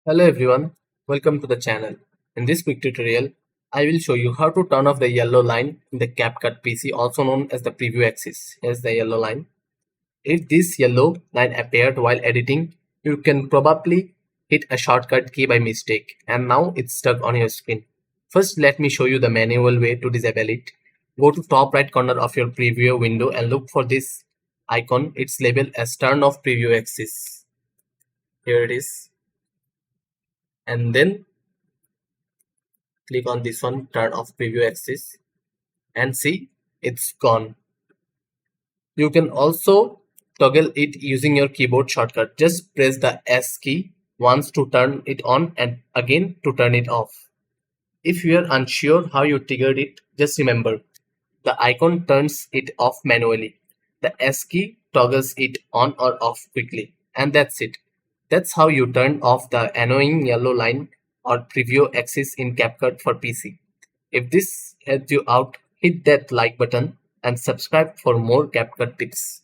Hello everyone, welcome to the channel. In this quick tutorial, I will show you how to turn off the yellow line in the CapCut PC, also known as the preview axis. Here's the yellow line. If this yellow line appeared while editing, you can probably hit a shortcut key by mistake and now it's stuck on your screen. First, let me show you the manual way to disable it. Go to top right corner of your preview window and look for this icon. It's labeled as turn off preview axis. Here it is. And then click on this one, turn off preview axis, and see it's gone. You can also toggle it using your keyboard shortcut. Just press the S key once to turn it on and again to turn it off. If you are unsure how you triggered it, just remember the icon turns it off manually. The S key toggles it on or off quickly, and that's it. That's how you turn off the annoying yellow line or preview axis in CapCut for PC. If this helped you out, hit that like button and subscribe for more CapCut tips.